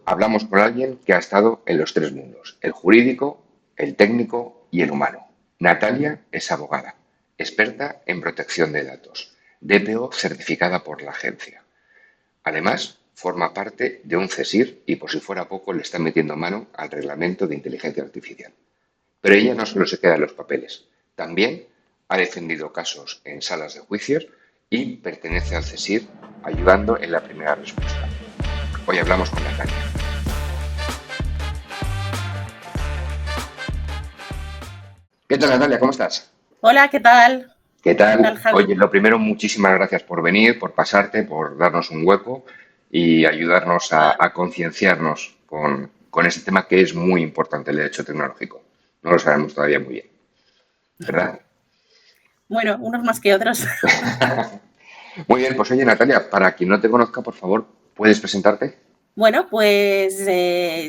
hablamos con alguien que ha estado en los tres mundos, el jurídico, el técnico y el humano. Natalia es abogada, experta en protección de datos, DPO certificada por la agencia. Además, forma parte de un CSIR y por si fuera poco le está metiendo mano al reglamento de inteligencia artificial. Pero ella no solo se queda en los papeles, también ha defendido casos en salas de juicios y pertenece al CSIR ayudando en la primera respuesta. Hoy hablamos con Natalia. ¿Qué tal, Natalia? ¿Cómo estás? Hola, ¿qué tal? ¿Qué ¿Qué tal, tal? Javi? Oye, lo primero, muchísimas gracias por venir, por pasarte, por darnos un hueco y ayudarnos Ah, a concienciarnos con este tema que es muy importante, el derecho tecnológico. No lo sabemos todavía muy bien, ¿verdad? bueno, unos más que otros. Muy bien, pues oye, Natalia, para quien no te conozca, por favor, ¿puedes presentarte? Bueno, pues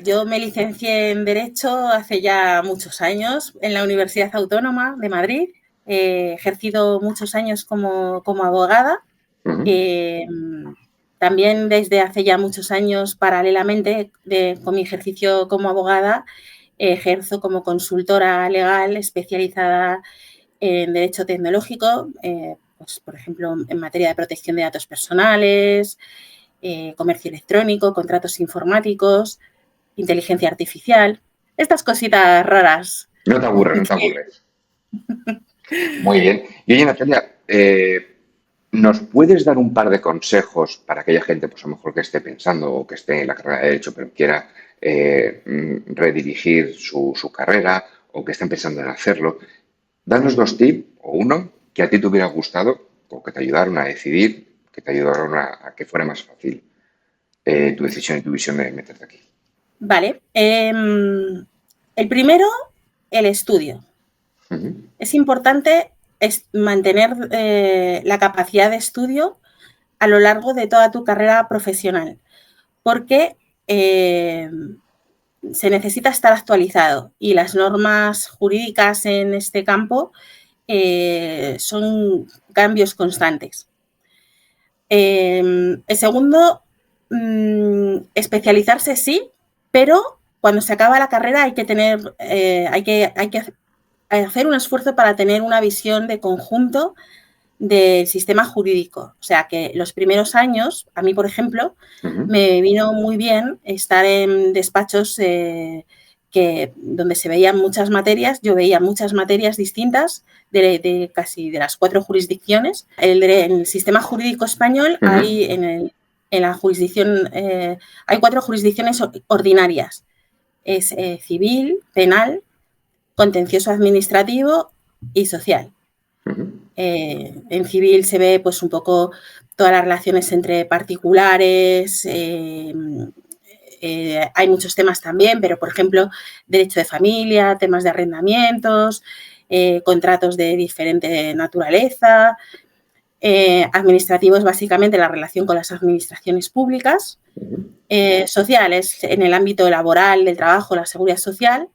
yo me licencié en Derecho hace ya muchos años en la Universidad Autónoma de Madrid. He ejercido muchos años como abogada. Ujú. Eh, También desde hace ya muchos años, paralelamente con mi ejercicio como abogada, ejerzo como consultora legal especializada en derecho tecnológico, pues, por ejemplo, en materia de protección de datos personales, comercio electrónico, contratos informáticos, inteligencia artificial, estas cositas raras. No te aburres, no te aburres. Muy bien. Y oye, Natalia, ¿nos puedes dar un par de consejos para aquella gente, pues a lo mejor que esté pensando o que esté en la carrera de Derecho, pero quiera redirigir su carrera o que estén pensando en hacerlo? Danos dos tips o uno que a ti te hubiera gustado o que te ayudaron a decidir, que te ayudaron a que fuera más fácil tu decisión y tu visión de meterte aquí. Vale. El primero, el estudio. Ujú. Es importante mantener la capacidad de estudio a lo largo de toda tu carrera profesional, porque se necesita estar actualizado y las normas jurídicas en este campo son cambios constantes. El segundo, especializarse sí, pero cuando se acaba la carrera hay que tener, hay que hacer un esfuerzo para tener una visión de conjunto del sistema jurídico. O sea, que los primeros años, a mí, por ejemplo, Ujú. me vino muy bien estar en despachos donde se veían muchas materias. Yo veía muchas materias distintas de casi de las 4 jurisdicciones. En el sistema jurídico español Ujú. hay en la jurisdicción, hay 4 jurisdicciones ordinarias. Es civil, penal, contencioso administrativo y social. Ujú. En civil se ve pues un poco todas las relaciones entre particulares, hay muchos temas también, pero por ejemplo, derecho de familia, temas de arrendamientos, contratos de diferente naturaleza, administrativos básicamente la relación con las administraciones públicas, Ujú. sociales en el ámbito laboral, del trabajo, la seguridad social,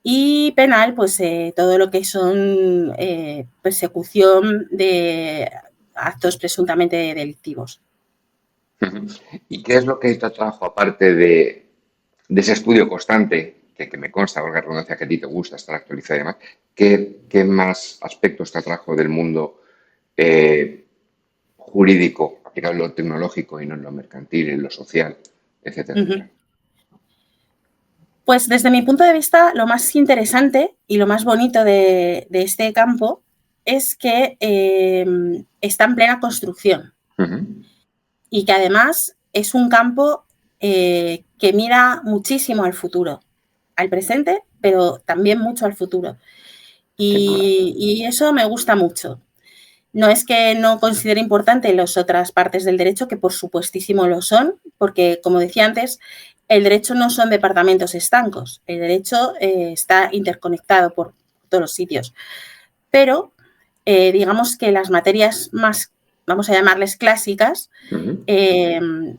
y penal, pues todo lo que son persecución de actos presuntamente delictivos. Ujú. ¿Y qué es lo que te trajo, aparte de ese estudio constante, que me consta, valga la redundancia, que a ti te gusta estar actualizado y demás, qué más aspectos te atrajo del mundo eh, jurídico, aplicado en lo tecnológico y no en lo mercantil, en lo social, etcétera, Uh -huh. etcétera? Pues desde mi punto de vista, lo más interesante y lo más bonito de este campo es que está en plena construcción Ujú. y que además es un campo que mira muchísimo al futuro, al presente, pero también mucho al futuro. Sin duda. Y eso me gusta mucho. No es que no considere importante las otras partes del derecho, que por supuestísimo lo son, porque, como decía antes, el derecho no son departamentos estancos, el derecho está interconectado por todos los sitios. Pero digamos que las materias más, vamos a llamarles clásicas, Ujú.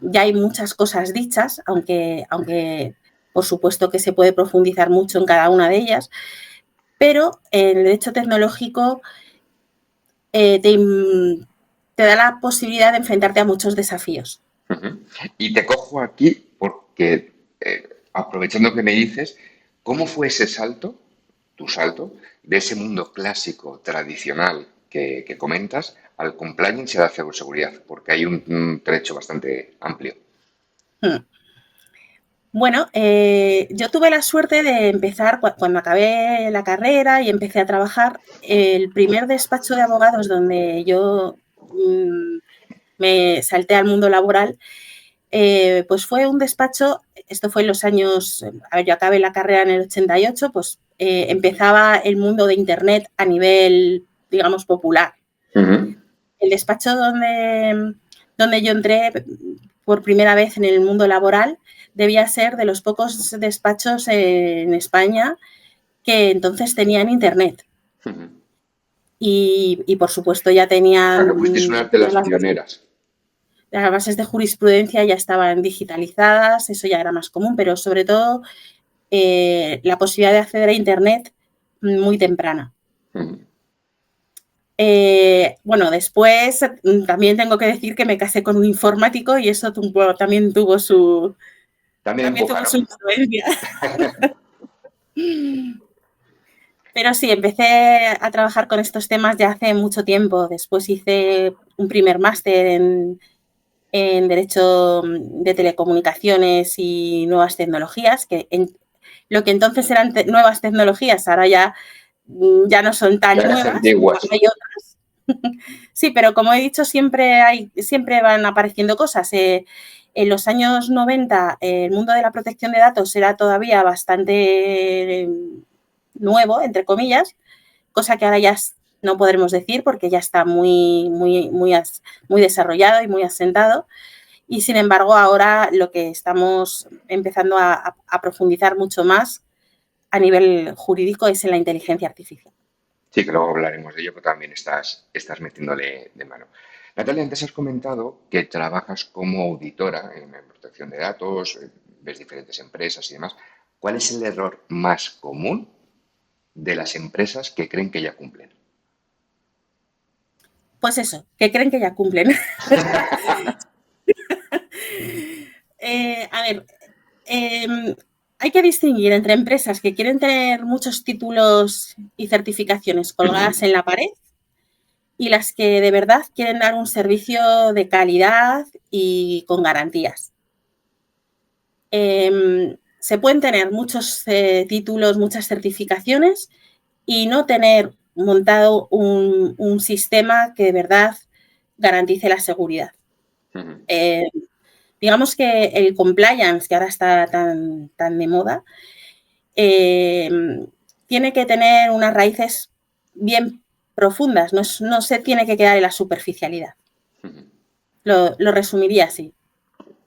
ya hay muchas cosas dichas, aunque por supuesto que se puede profundizar mucho en cada una de ellas, pero el derecho tecnológico eh, te, te da la posibilidad de enfrentarte a muchos desafíos. Ujú. Y te cojo aquí que, aprovechando que me dices, ¿cómo fue ese salto, tu salto, de ese mundo clásico, tradicional que comentas, al compliance y a la ciberseguridad? Porque hay un trecho bastante amplio. Hmm. Bueno, yo tuve la suerte de empezar, cuando acabé la carrera y empecé a trabajar, el primer despacho de abogados donde yo me salté al mundo laboral, pues fue un despacho, esto fue en los años, a ver, yo acabé la carrera en el 88, pues empezaba el mundo de Internet a nivel, digamos, popular. Ujú. El despacho donde yo entré por primera vez en el mundo laboral debía ser de los pocos despachos en España que entonces tenían Internet. Ujú. Y por supuesto ya O sea, que fuisteis tenían una de todas las pioneras. las bases de jurisprudencia ya estaban digitalizadas, eso ya era más común, pero sobre todo la posibilidad de acceder a Internet muy temprana. Ujú. Bueno, después también tengo que decir que me casé con un informático y eso también tuvo su, También también tuvo su empujaron. influencia. Pero sí, empecé a trabajar con estos temas ya hace mucho tiempo. Después hice un primer máster en Derecho de Telecomunicaciones y Nuevas Tecnologías, lo que entonces eran nuevas tecnologías, ahora ya no son tan Ya casi nuevas, antiguas. hay otras. Sí, pero como he dicho, siempre van apareciendo cosas. En los años 90, el mundo de la protección de datos era todavía bastante nuevo, entre comillas, cosa que ahora ya no podremos decir porque ya está muy desarrollado y muy asentado. Y sin embargo, ahora lo que estamos empezando a profundizar mucho más a nivel jurídico es en la inteligencia artificial. Sí, que luego hablaremos de ello, pero también estás metiéndole de mano. Natalia, antes has comentado que trabajas como auditora en protección de datos, ves diferentes empresas y demás. ¿Cuál es el error más común de las empresas que creen que ya cumplen? Pues eso, que creen que ya cumplen. A ver, hay que distinguir entre empresas que quieren tener muchos títulos y certificaciones Ujú. colgadas en la pared y las que de verdad quieren dar un servicio de calidad y con garantías. Se pueden tener muchos títulos, muchas certificaciones y no tener montado un sistema que de verdad garantice la seguridad. Ujú. Eh, digamos que el compliance, que ahora está tan de moda, eh, tiene que tener unas raíces bien profundas, no se tiene que quedar en la superficialidad. Ujú. Lo resumiría así.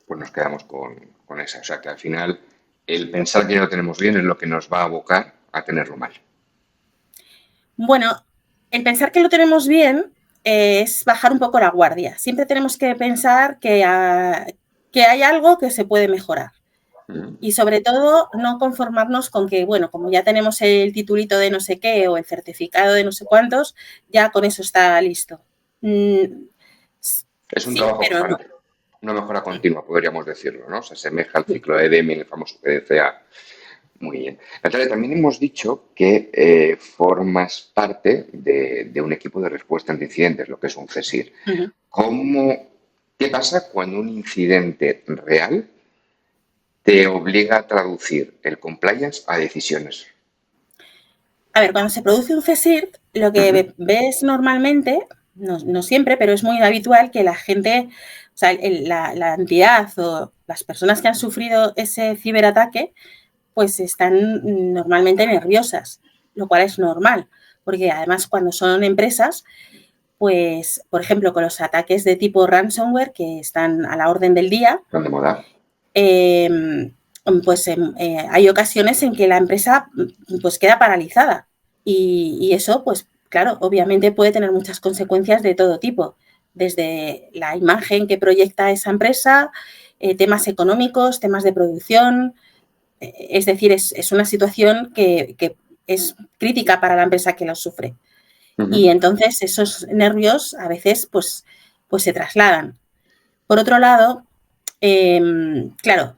Pues nos quedamos con esa. O sea, que al final el pensar que ya lo tenemos bien es lo que nos va a abocar a tenerlo mal. Bueno, el pensar que lo tenemos bien es bajar un poco la guardia. Siempre tenemos que pensar que hay algo que se puede mejorar. Ujú. Y sobre todo, no conformarnos con que, bueno, como ya tenemos el titulito de no sé qué o el certificado de no sé cuántos, ya con eso está listo. Mm, Es un sí, trabajo pero no. constante, una mejora continua, podríamos decirlo, ¿no? Se asemeja al ciclo de Deming, el famoso PDCA. Muy bien. Natalia, también hemos dicho que formas parte de un equipo de respuesta ante incidentes, lo que es un CSIR. Ujú. ¿Qué pasa cuando un incidente real te obliga a traducir el compliance a decisiones? A ver, cuando se produce un CSIRT, lo Ujú. que ves normalmente, no siempre, pero es muy habitual que la gente, o sea, la entidad o las personas que han sufrido ese ciberataque, pues están normalmente nerviosas, lo cual es normal, porque además cuando son empresas, pues, por ejemplo, con los ataques de tipo ransomware que están a la orden del día, ¿Están de moda? eh, pues hay ocasiones en que la empresa pues queda paralizada y eso, pues claro, obviamente puede tener muchas consecuencias de todo tipo, desde la imagen que proyecta esa empresa, temas económicos, temas de producción, es decir, es una situación que es crítica para la empresa que lo sufre. Y Ujú. entonces esos nervios a veces pues se trasladan. Por otro lado, claro,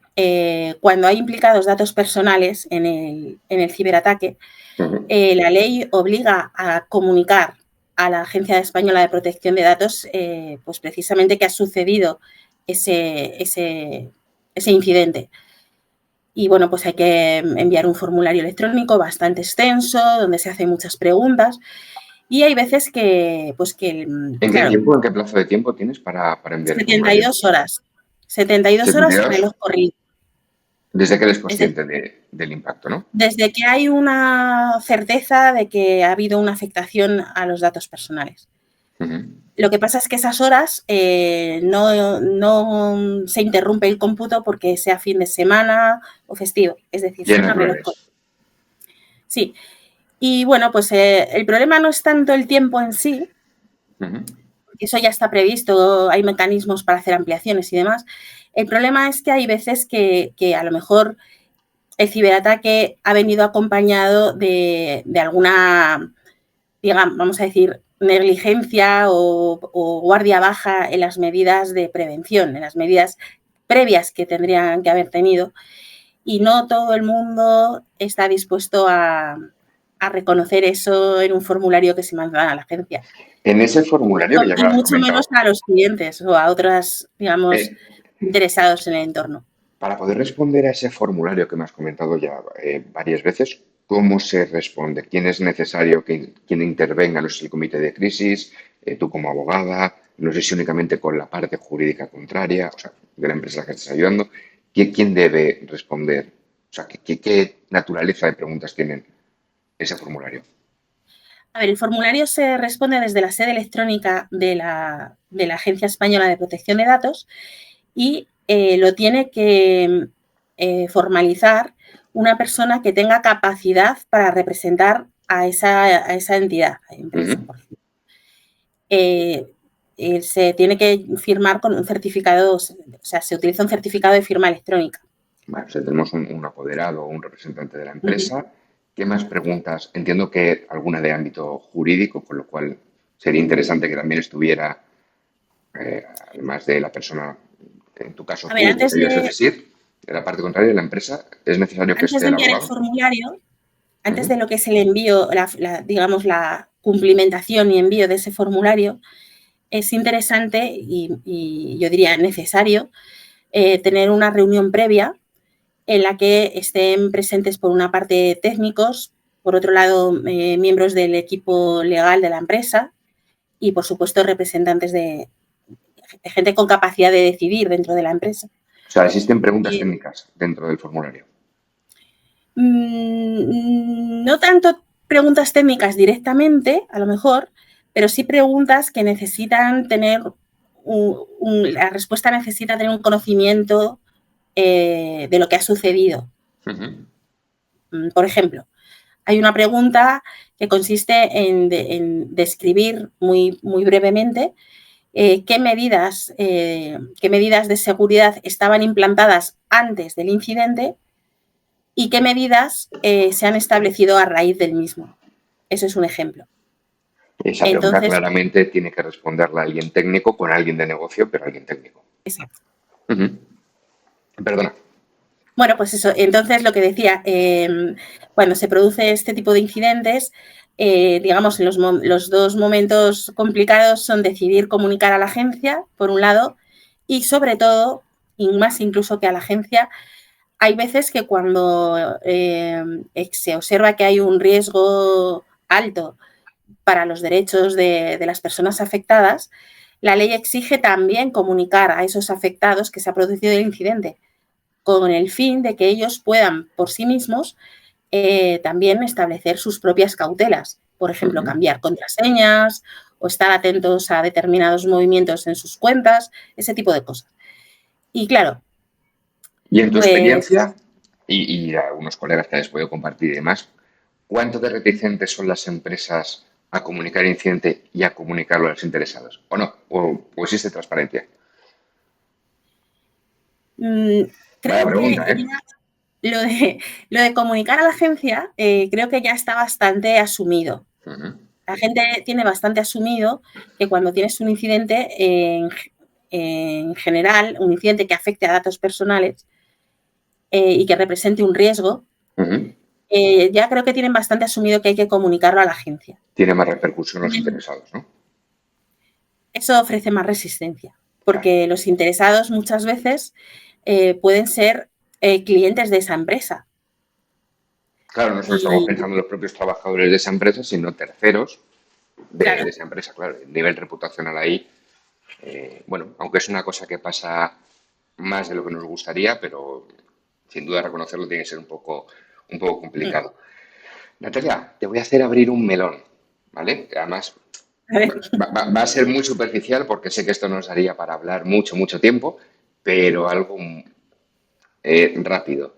cuando hay implicados datos personales en el ciberataque, la ley obliga a comunicar a la Agencia Española de Protección de Datos, pues precisamente que ha sucedido ese incidente. Y bueno, pues hay que enviar un formulario electrónico bastante extenso, donde se hacen muchas preguntas. Y hay veces que, pues que, ¿En qué claro, tiempo, en qué plazo de tiempo tienes para enviar el formulario? 72 horas. 72 horas 72, reloj corrido. desde que eres Es decir, consciente del impacto, ¿no? desde que hay una certeza de que ha habido una afectación a los datos personales. Lo que pasa es que esas horas no se interrumpe el cómputo porque sea fin de semana o festivo. Es decir, Ya no son es a reloj lunes. corrido. Sí. Y bueno, pues el problema no es tanto el tiempo en sí, eso ya está previsto, hay mecanismos para hacer ampliaciones y demás. El problema es que hay veces que a lo mejor el ciberataque ha venido acompañado de alguna, digamos, vamos a decir, negligencia o guardia baja en las medidas de prevención, en las medidas previas que tendrían que haber tenido. Y no todo el mundo está dispuesto a reconocer eso en un formulario que se manda a la agencia. En ese formulario que ya me Y lo has mucho menos comentado, a los clientes o a otras, digamos, interesados en el entorno. para poder responder a ese formulario que me has comentado ya varias veces, ¿cómo se responde? ¿Quién es necesario quien intervenga? No sé si el comité de crisis, tú como abogada, no sé si únicamente con la parte jurídica contraria, o sea, de la empresa a la que estás ayudando. ¿Quién debe responder? O sea, ¿qué naturaleza de preguntas tienen ese formulario? A ver, el formulario se responde desde la sede electrónica de la Agencia Española de Protección de Datos y lo tiene que formalizar una persona que tenga capacidad para representar a esa entidad, empresa, por ejemplo. Se tiene que firmar con un certificado, o sea, se utiliza un certificado de firma electrónica. Vale, o sea, tenemos un apoderado o un representante de la empresa. ¿Qué más preguntas? Entiendo que alguna de ámbito jurídico, con lo cual sería interesante que también estuviera, además de la persona, en tu caso A ver, tú, que serías el CSIR, de la parte contraria de la empresa, ¿es necesario que antes esté de el enviar el abogado? formulario, antes de lo que es el envío, digamos, la cumplimentación y envío de ese formulario, es interesante y yo diría necesario tener una reunión previa en la que estén presentes por una parte técnicos, por otro lado miembros del equipo legal de la empresa y por supuesto representantes de gente con capacidad de decidir dentro de la empresa. O sea, existen preguntas Y, técnicas dentro del formulario. no tanto preguntas técnicas directamente, a lo mejor, pero sí preguntas que necesitan tener, la respuesta necesita tener un conocimiento de lo que ha sucedido. Por ejemplo, hay una pregunta que consiste en describir muy, muy brevemente qué medidas de seguridad estaban implantadas antes del incidente y qué medidas se han establecido a raíz del mismo. Eso es un ejemplo. Esa pregunta Entonces, claramente tiene que responderla alguien técnico con alguien de negocio, pero alguien técnico. exacto. Perdona. Bueno, pues eso. Entonces, lo que decía, cuando se produce este tipo de incidentes, digamos, los dos momentos complicados son decidir comunicar a la agencia, por un lado, y sobre todo, y más incluso que a la agencia, hay veces que cuando se observa que hay un riesgo alto para los derechos de las personas afectadas, la ley exige también comunicar a esos afectados que se ha producido el incidente, con el fin de que ellos puedan por sí mismos también establecer sus propias cautelas. Por ejemplo, cambiar contraseñas o estar atentos a determinados movimientos en sus cuentas, ese tipo de cosas. Y claro, Y en tu pues experiencia, y algunos colegas que hayas podido compartir y demás, ¿cuánto de reticentes son las empresas a comunicar el incidente y a comunicarlo a los interesados? ¿O no? ¿O existe transparencia? Vaya creo que pregunta, ¿eh? lo de comunicar a la agencia creo que ya está bastante asumido. La gente tiene bastante asumido que cuando tienes un incidente, en general, un incidente que afecte a datos personales, y que represente un riesgo, ya creo que tienen bastante asumido que hay que comunicarlo a la agencia. Tiene más repercusión los interesados, ¿no? Eso ofrece más resistencia, porque los interesados muchas veces pueden ser clientes de esa empresa. Claro, no solo estamos pensando en los propios trabajadores de esa empresa, sino terceros de esa empresa. Claro, el nivel reputacional ahí, bueno, aunque es una cosa que pasa más de lo que nos gustaría, pero sin duda reconocerlo tiene que ser un poco complicado. Natalia, te voy a hacer abrir un melón, ¿vale? Que además va a ser muy superficial porque sé que esto nos daría para hablar mucho tiempo, pero algo rápido.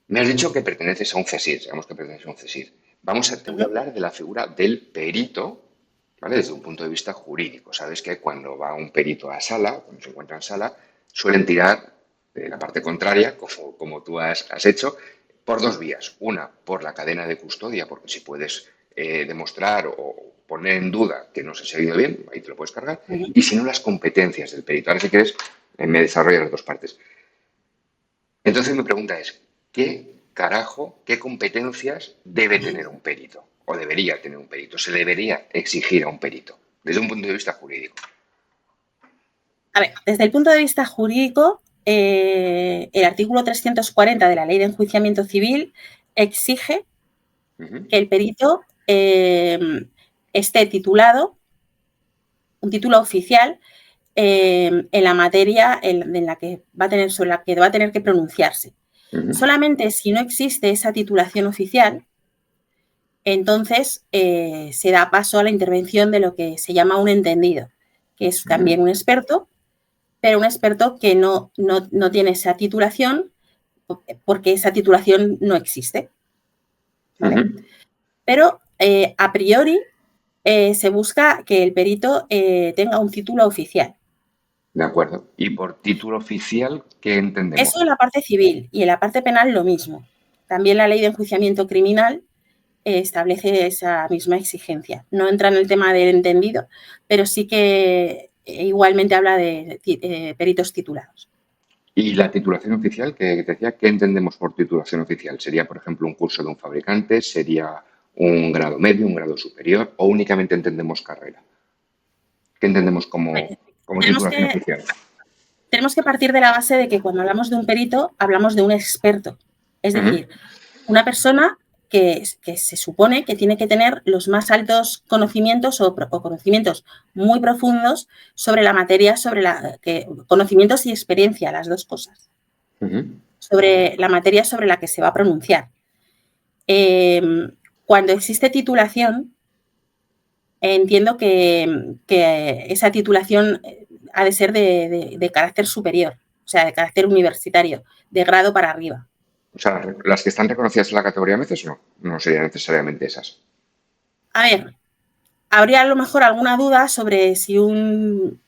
Me has dicho que perteneces a un CSIR, sabemos que perteneces a un CSIR. Te voy a hablar de la figura del perito, ¿vale? Desde un punto de vista jurídico. Sabes que cuando va un perito a sala, cuando se encuentra en sala, suelen tirar de la parte contraria, como tú has hecho, por dos vías. Una, por la cadena de custodia, porque si puedes demostrar o poner en duda que no se ha seguido bien, ahí te lo puedes cargar. Y si no, las competencias del perito. Ahora, si quieres, me desarrollo las dos partes. Entonces mi pregunta es, ¿qué competencias debe tener un perito? O debería tener un perito, se debería exigir a un perito, desde un punto de vista jurídico. A ver, desde el punto de vista jurídico, el artículo 340 de la Ley de Enjuiciamiento Civil exige que el perito esté titulado, un título oficial, en la materia en la que sobre la que va a tener que pronunciarse. Solamente si no existe esa titulación oficial, entonces se da paso a la intervención de lo que se llama un entendido, que es también un experto, pero un experto que no tiene esa titulación porque esa titulación no existe. ¿Vale? Pero a priori se busca que el perito tenga un título oficial. De acuerdo. ¿Y por título oficial qué entendemos? Eso en la parte civil, y en la parte penal lo mismo. También la Ley de Enjuiciamiento Criminal establece esa misma exigencia. No entra en el tema del entendido, pero sí que igualmente habla de peritos titulados. ¿Y la titulación oficial, que te decía, qué entendemos por titulación oficial? ¿Sería, por ejemplo, un curso de un fabricante? ¿Sería un grado medio, un grado superior? ¿O únicamente entendemos carrera? ¿Qué entendemos como titulación oficial? Tenemos que partir de la base de que cuando hablamos de un perito, hablamos de un experto. Es decir, una persona que se supone que tiene que tener los más altos conocimientos o conocimientos muy profundos sobre la materia, conocimientos y experiencia, las dos cosas, sobre la materia sobre la que se va a pronunciar. Cuando existe titulación, entiendo que esa titulación ha de ser de carácter superior, o sea, de carácter universitario, de grado para arriba. O sea, las que están reconocidas en la categoría MECES no serían necesariamente esas. A ver, habría a lo mejor alguna duda sobre si un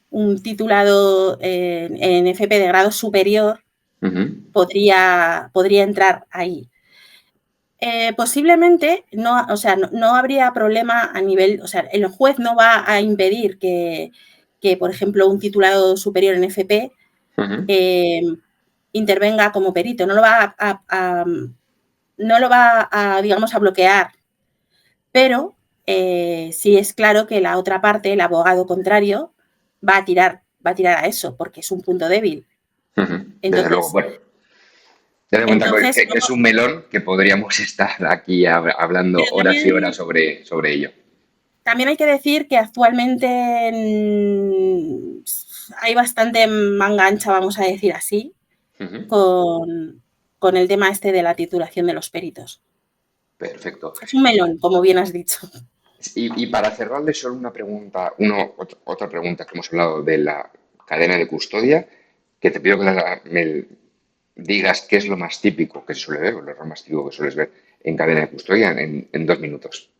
titulado en FP de grado superior podría entrar ahí. Posiblemente no habría problema a nivel, o sea, el juez no va a impedir que por ejemplo, un titulado superior en FP intervenga como perito, no lo va a digamos, a bloquear, pero sí es claro que la otra parte, el abogado contrario, va a tirar a eso, porque es un punto débil. Entonces, desde luego, bueno. Ten en cuenta que es un melón que podríamos estar aquí hablando horas y horas sobre ello. También hay que decir que actualmente hay bastante manga ancha, vamos a decir así, con el tema este de la titulación de los peritos. Perfecto. Es un melón, como bien has dicho. Y para cerrarle solo una pregunta, otra pregunta que hemos hablado de la cadena de custodia, que te pido que me digas qué es lo más típico que se suele ver, o lo más típico que sueles ver en cadena de custodia en 2 minutos.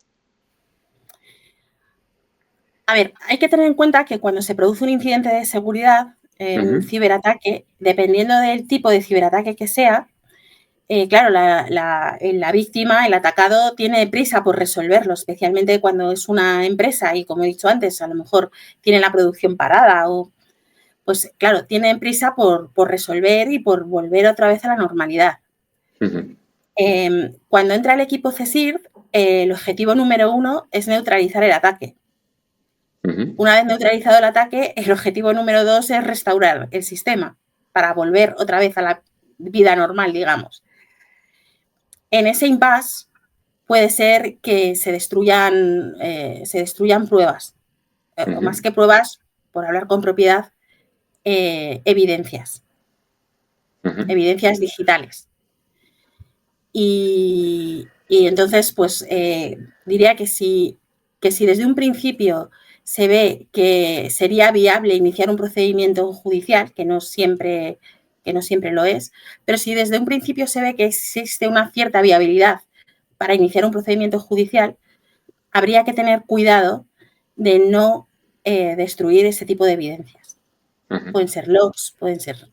A ver, hay que tener en cuenta que cuando se produce un incidente de seguridad, un ciberataque, dependiendo del tipo de ciberataque que sea, claro, la víctima, el atacado, tiene prisa por resolverlo, especialmente cuando es una empresa y, como he dicho antes, a lo mejor tiene la producción parada pues claro, tienen prisa por resolver y por volver otra vez a la normalidad. Ujú. Cuando entra el equipo CSIRT, el objetivo número 1 es neutralizar el ataque. Ujú. Una vez neutralizado el ataque, el objetivo número 2 es restaurar el sistema para volver otra vez a la vida normal, digamos. En ese impasse puede ser que se destruyan pruebas, o más Ujú. que pruebas, por hablar con propiedad, evidencias Ujú. digitales. Y entonces, pues diría que si desde un principio se ve que sería viable iniciar un procedimiento judicial, que no siempre lo es, pero si desde un principio se ve que existe una cierta viabilidad para iniciar un procedimiento judicial, habría que tener cuidado de no destruir ese tipo de evidencias. Ujú. Pueden ser logs, pueden ser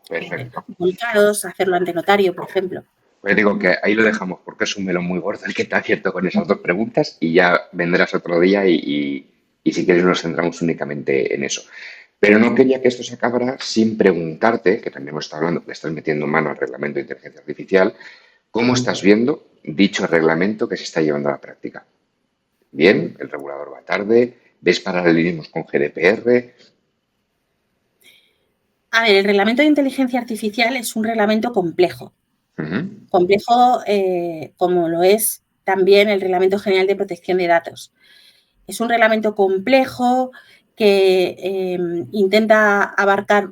Perfecto. comunicados, hacerlo ante notario, por ejemplo. Pues digo que ahí lo dejamos porque es un melón muy gordo el que te acierto con esas dos preguntas y ya vendrás otro día y si quieres nos centramos únicamente en eso. Pero no quería que esto se acabara sin preguntarte, que también hemos estado hablando, que le estás metiendo mano al reglamento de inteligencia artificial, ¿cómo estás viendo dicho reglamento que se está llevando a la práctica? Bien, el regulador va tarde, ves paralelismos con GDPR. A ver, el reglamento de inteligencia artificial es un reglamento complejo. Ujú. Complejo como lo es también el Reglamento General de Protección de Datos. Es un reglamento complejo que intenta abarcar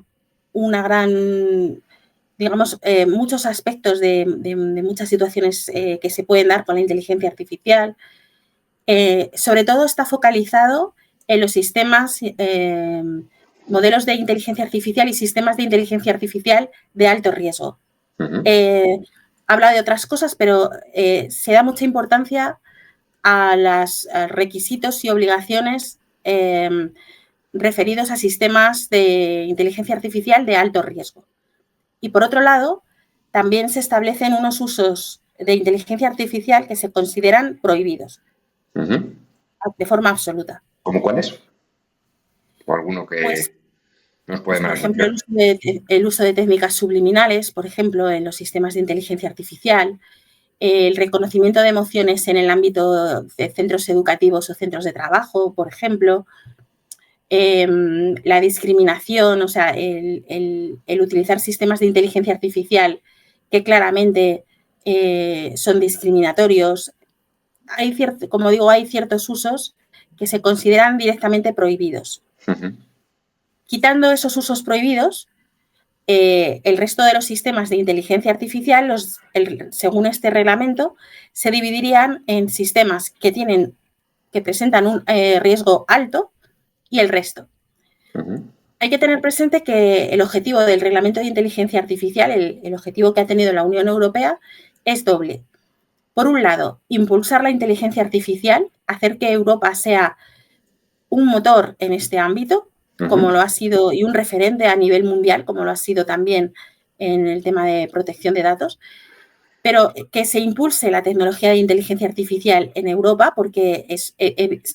una gran, digamos, muchos aspectos de muchas situaciones que se pueden dar con la inteligencia artificial. Sobre todo está focalizado en los sistemas, modelos de inteligencia artificial y sistemas de inteligencia artificial de alto riesgo. Ujú. Habla de otras cosas, pero se da mucha importancia a los requisitos y obligaciones referidos a sistemas de inteligencia artificial de alto riesgo. Y por otro lado, también se establecen unos usos de inteligencia artificial que se consideran prohibidos Ujú. de forma absoluta. ¿Cómo cuáles? ¿O alguno Pues, que nos puede por llamar la ejemplo, atención? el uso de técnicas subliminales, por ejemplo, en los sistemas de inteligencia artificial, el reconocimiento de emociones en el ámbito de centros educativos o centros de trabajo, por ejemplo, la discriminación, o sea, el utilizar sistemas de inteligencia artificial que claramente son discriminatorios. Como digo, hay ciertos usos que se consideran directamente prohibidos. Ujú. Quitando esos usos prohibidos, el resto de los sistemas de inteligencia artificial, según este reglamento, se dividirían en sistemas que presentan un riesgo alto y el resto. Ujú. Hay que tener presente que el objetivo del reglamento de inteligencia artificial, el objetivo que ha tenido la Unión Europea, es doble. Por un lado, impulsar la inteligencia artificial, hacer que Europa sea un motor en este ámbito, como Ujú. lo ha sido, y un referente a nivel mundial, como lo ha sido también en el tema de protección de datos, pero que se impulse la tecnología de inteligencia artificial en Europa, porque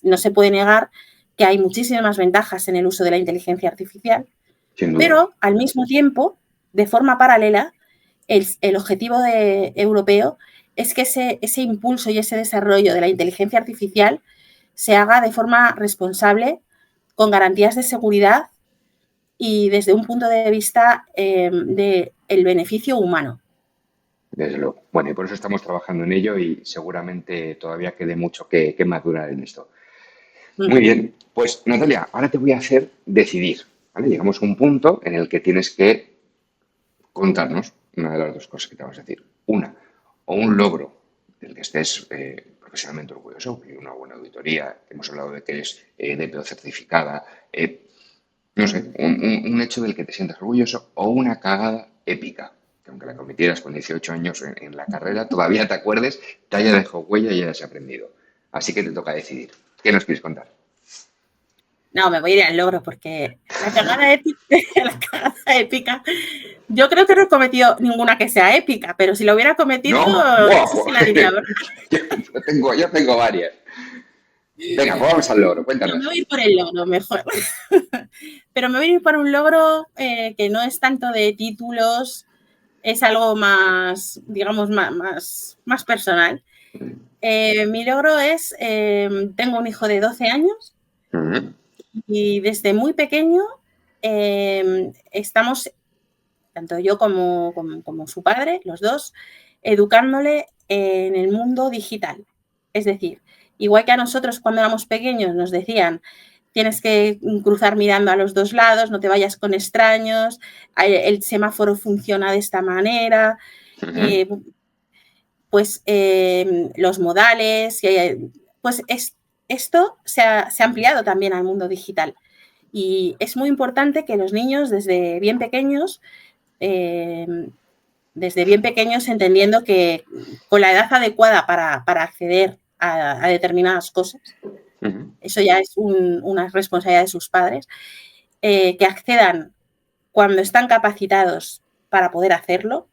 no se puede negar que hay muchísimas ventajas en el uso de la inteligencia artificial, Sin duda. pero al mismo tiempo, de forma paralela, el objetivo europeo es que ese impulso y ese desarrollo de la inteligencia artificial se haga de forma responsable, con garantías de seguridad y desde un punto de vista del beneficio humano. Desde luego. Bueno, y por eso estamos trabajando en ello y seguramente todavía quede mucho que madurar en esto. Muy bien, pues Natalia, ahora te voy a hacer decidir, ¿vale? Llegamos a un punto en el que tienes que contarnos una de las dos cosas que te vamos a decir. Una, o un logro del que estés profesionalmente orgulloso, una buena auditoría, hemos hablado de que eres DPO certificada, no sé, un hecho del que te sientas orgulloso o una cagada épica, que aunque la cometieras con 18 años en la carrera, todavía te acuerdes, te haya dejado huella y hayas aprendido. Así que te toca decidir. ¿Qué nos quieres contar? No, me voy a ir al logro porque la cagada épica, la cagada épica, yo creo que no he cometido ninguna que sea épica, pero si lo hubiera cometido, ¿No? eso sí la diría, ¿verdad? Yo tengo varias. Venga, pues vamos al logro, No, me cuéntanos. voy a ir por el logro mejor. Pero me voy a ir por un logro que no es tanto de títulos es algo más, digamos, más personal. Mi logro es, tengo un hijo de 12 años y desde muy pequeño estamos, tanto yo como su padre, los dos, educándole en el mundo digital. Es decir, igual que a nosotros cuando éramos pequeños nos decían tienes que cruzar mirando a los dos lados, no te vayas con extraños, el semáforo funciona de esta manera, pues los modales, pues esto se ha ampliado también al mundo digital. Y es muy importante que los niños desde bien pequeños, entendiendo que con la edad adecuada para acceder a determinadas cosas, eso ya es una responsabilidad de sus padres, que accedan cuando están capacitados para poder hacerlo.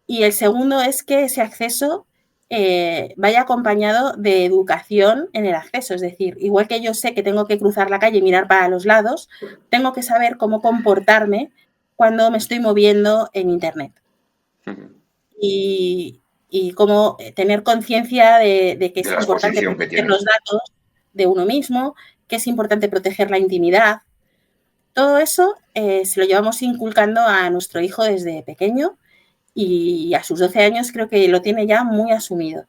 Y el segundo es que ese acceso vaya acompañado de educación en el acceso. Es decir, igual que yo sé que tengo que cruzar la calle y mirar para los lados, tengo que saber cómo comportarme cuando me estoy moviendo en Internet. Y cómo tener conciencia de que es importante proteger los datos de uno mismo, que es importante proteger la intimidad. Todo eso se lo llevamos inculcando a nuestro hijo desde pequeño y a sus 12 años creo que lo tiene ya muy asumido.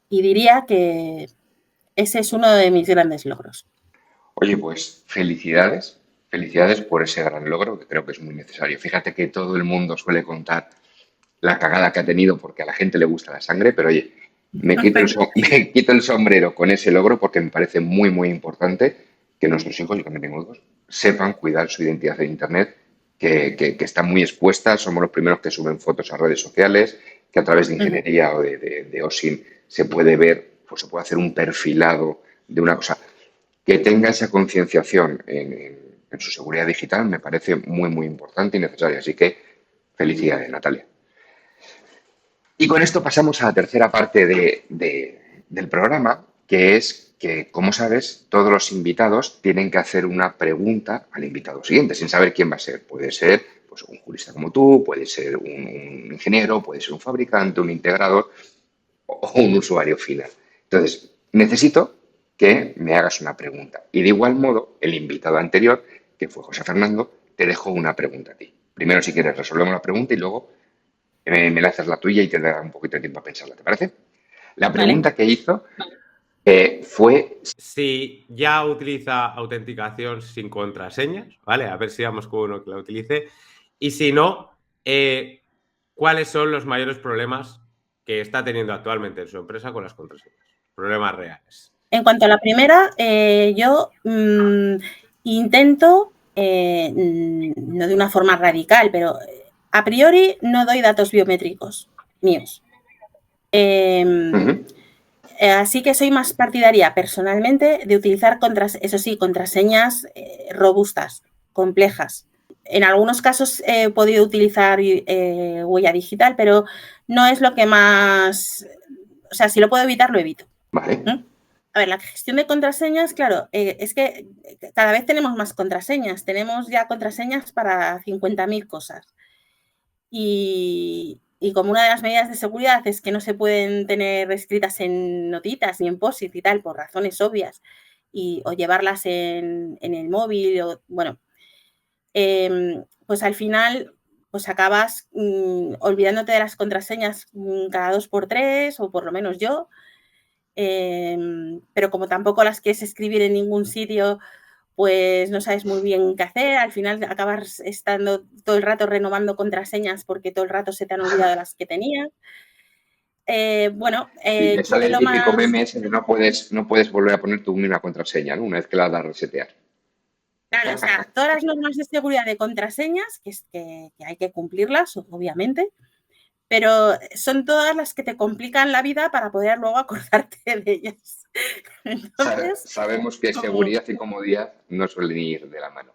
Y diría que ese es uno de mis grandes logros. Oye, pues felicidades, felicidades por ese gran logro que creo que es muy necesario. Fíjate que todo el mundo suele contar la cagada que ha tenido porque a la gente le gusta la sangre, pero oye, me quito el sombrero con ese logro porque me parece muy, muy importante que nuestros hijos, yo también tengo dos, sepan cuidar su identidad en Internet, que está muy expuesta. Somos los primeros que suben fotos a redes sociales, que a través de ingeniería o de OSINT se puede ver, pues se puede hacer un perfilado de una cosa. Que tenga esa concienciación en su seguridad digital me parece muy, muy importante y necesaria. Así que felicidades, Natalia. Y con esto pasamos a la tercera parte del programa, que es que, como sabes, todos los invitados tienen que hacer una pregunta al invitado siguiente, sin saber quién va a ser. Puede ser pues, un jurista como tú, puede ser un ingeniero, puede ser un fabricante, un integrador o un usuario final. Entonces, necesito que me hagas una pregunta. Y de igual modo, el invitado anterior, que fue José Fernando, te dejo una pregunta a ti. Primero, si quieres, resolvemos la pregunta y luego me lanzas la tuya y te da un poquito de tiempo a pensarla, ¿te parece? La pregunta que hizo fue... Si ya utiliza autenticación sin contraseñas, ¿vale? A ver si vamos con uno que la utilice. Y si no, ¿cuáles son los mayores problemas que está teniendo actualmente en su empresa con las contraseñas? Problemas reales. En cuanto a la primera, yo intento, no de una forma radical, pero a priori no doy datos biométricos míos. Así que soy más partidaria personalmente de utilizar, eso sí, contraseñas robustas, complejas. En algunos casos he podido utilizar huella digital, pero no es lo que más... O sea, si lo puedo evitar, lo evito. Vale. A ver, la gestión de contraseñas, claro, es que cada vez tenemos más contraseñas. Tenemos ya contraseñas para 50.000 cosas. Y como una de las medidas de seguridad es que no se pueden tener escritas en notitas ni en POSIT y tal, por razones obvias, o llevarlas en el móvil, o bueno, pues al final pues acabas olvidándote de las contraseñas cada 2x3, o por lo menos yo. Pero como tampoco las quieres escribir en ningún sitio, pues no sabes muy bien qué hacer. Al final acabas estando todo el rato renovando contraseñas porque todo el rato se te han olvidado las que tenías. Y te sale el típico meme ese de no puedes volver a poner tu misma contraseña, ¿no? Una vez que la das a resetear. Claro, o sea, todas las normas de seguridad de contraseñas, que hay que cumplirlas, obviamente, pero son todas las que te complican la vida para poder luego acordarte de ellas. Entonces, sabemos que seguridad y comodidad no suelen ir de la mano.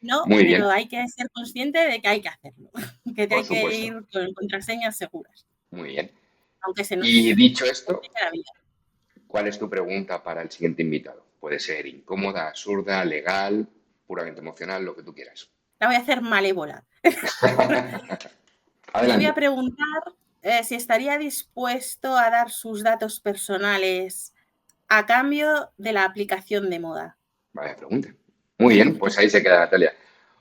No, muy bien. Pero hay que ser consciente de que hay que hacerlo, que hay que ir con contraseñas seguras. Muy bien. Aunque se nos... Y dicho esto, ¿cuál es tu pregunta para el siguiente invitado? Puede ser incómoda, absurda, legal, puramente emocional, lo que tú quieras. La voy a hacer malévola. Le voy Adelante. a preguntar si estaría dispuesto a dar sus datos personales a cambio de la aplicación de moda. Vaya pregunta. Muy bien, pues ahí se queda Natalia.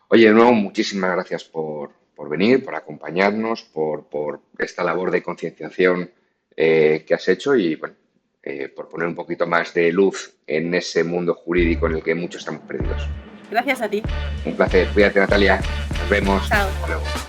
Oye, de nuevo, muchísimas gracias por venir, por acompañarnos, por esta labor de concienciación que has hecho y, bueno, por poner un poquito más de luz en ese mundo jurídico en el que muchos estamos perdidos. Gracias a ti. Un placer. Cuídate, Natalia. Nos vemos. Chao. Hasta luego.